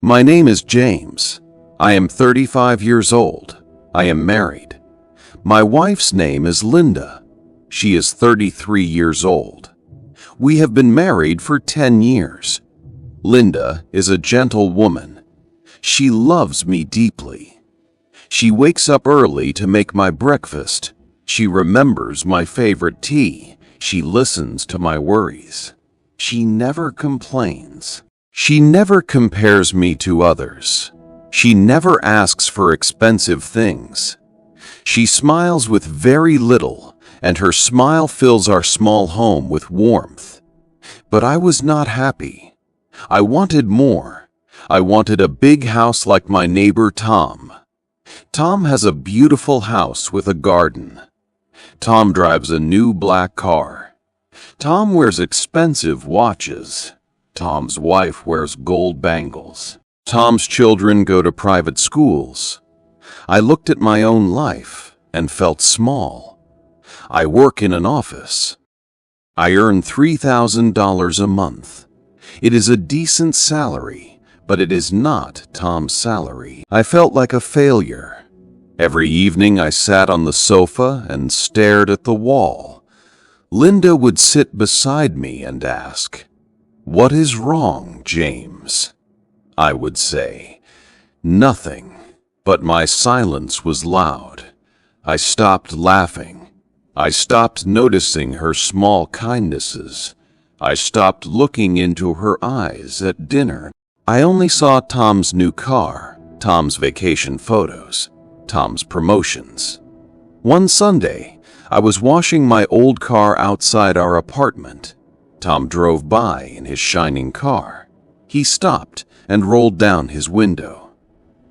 My name is James. I am 35 years old. I am married. My wife's name is Linda. She is 33 years old. We have been married for 10 years. Linda is a gentle woman. She loves me deeply. She wakes up early to make my breakfast. She remembers my favorite tea. She listens to my worries. She never complains. She never compares me to others. She never asks for expensive things. She smiles with very little, and her smile fills our small home with warmth. But I was not happy. I wanted more. I wanted a big house like my neighbor Tom. Tom has a beautiful house with a garden. Tom drives a new black car. Tom wears expensive watches. Tom's wife wears gold bangles. Tom's children go to private schools. I looked at my own life and felt small. I work in an office. I earn $3,000 a month. It is a decent salary, but it is not Tom's salary. I felt like a failure. Every evening I sat on the sofa and stared at the wall. Linda would sit beside me and ask, "What is wrong, James?" I would say, "Nothing," but my silence was loud. I stopped laughing. I stopped noticing her small kindnesses. I stopped looking into her eyes at dinner. I only saw Tom's new car, Tom's vacation photos, Tom's promotions. One Sunday, I was washing my old car outside our apartment. Tom drove by in his shining car. He stopped and rolled down his window.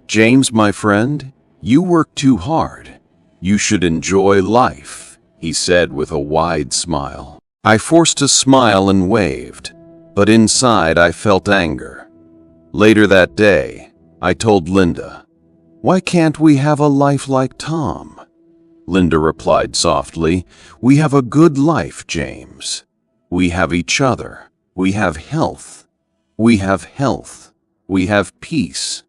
"James, my friend, you work too hard. You should enjoy life," he said with a wide smile. I forced a smile and waved, but inside I felt anger. Later that day, I told Linda, "Why can't we have a life like Tom?" Linda replied softly, "We have a good life, James. We have each other. We have health. We have health. We have peace."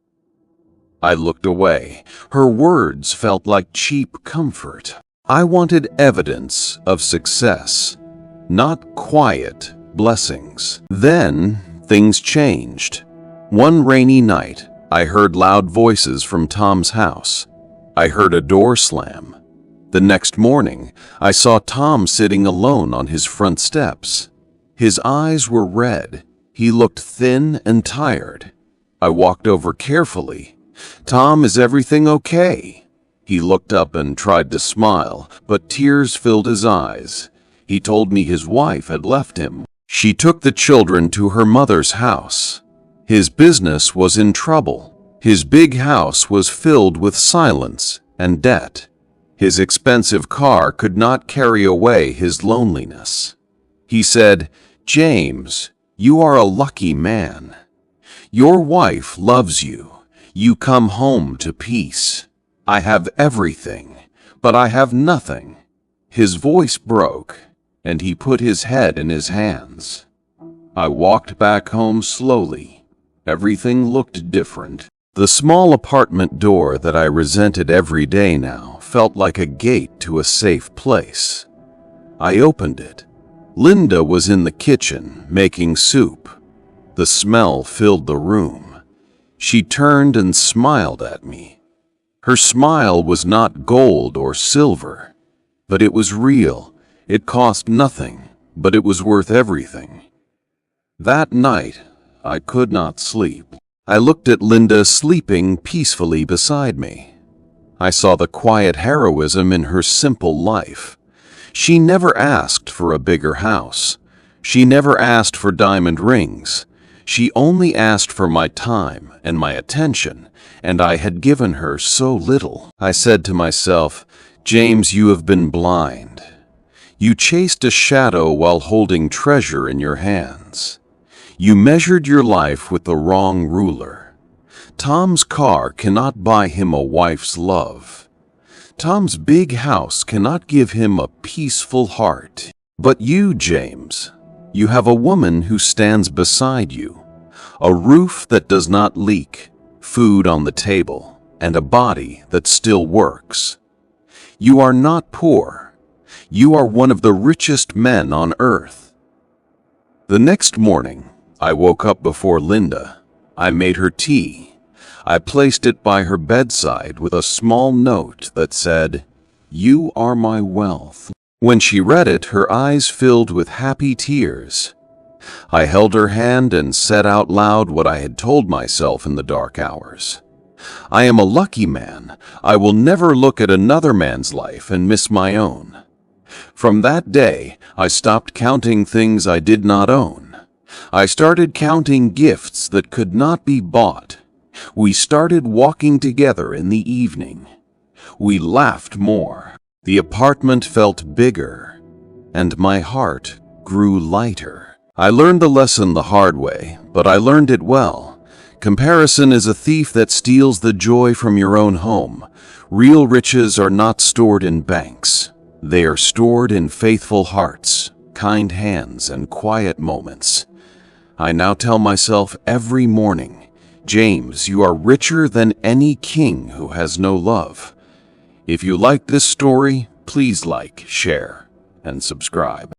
I looked away. Her words felt like cheap comfort. I wanted evidence of success, not quiet blessings. Then things changed. One rainy night, I heard loud voices from Tom's house. I heard a door slam. The next morning, I saw Tom sitting alone on his front steps. His eyes were red. He looked thin and tired. I walked over carefully. "Tom, is everything okay?" He looked up and tried to smile, but tears filled his eyes. He told me his wife had left him. She took the children to her mother's house. His business was in trouble. His big house was filled with silence and debt. His expensive car could not carry away his loneliness. He said, "James, you are a lucky man. Your wife loves you. You come home to peace. I have everything, but I have nothing." His voice broke, and he put his head in his hands. I walked back home slowly. Everything looked different. The small apartment door that I resented every day now felt like a gate to a safe place. I opened it. Linda was in the kitchen making soup. The smell filled the room. She turned and smiled at me. Her smile was not gold or silver, but it was real. It cost nothing, but it was worth everything. That night, I could not sleep. I looked at Linda sleeping peacefully beside me. I saw the quiet heroism in her simple life. She never asked for a bigger house. She never asked for diamond rings. She only asked for my time and my attention, and I had given her so little. I said to myself, "James, you have been blind. You chased a shadow while holding treasure in your hands. You measured your life with the wrong ruler. Tom's car cannot buy him a wife's love. Tom's big house cannot give him a peaceful heart. But you, James, you have a woman who stands beside you, A roof that does not leak, food on the table, and a body that still works. You are not poor. You are one of the richest men on earth. The next morning, I woke up before Linda. I made her tea. I placed it by her bedside with a small note that said, "You are my wealth." When she read it, her eyes filled with happy tears. I held her hand and said out loud what I had told myself in the dark hours. I am a lucky man. I will never look at another man's life and miss my own. From that day, I stopped counting things I did not own. I started counting gifts that could not be bought. We started walking together in the evening. We laughed more. The apartment felt bigger, and my heart grew lighter. I learned the lesson the hard way, but I learned it well. Comparison is a thief that steals the joy from your own home. Real riches are not stored in banks. They are stored in faithful hearts, kind hands, and quiet moments. I now tell myself every morning, James, you are richer than any king who has no love. If you like this story, please like, share, and subscribe.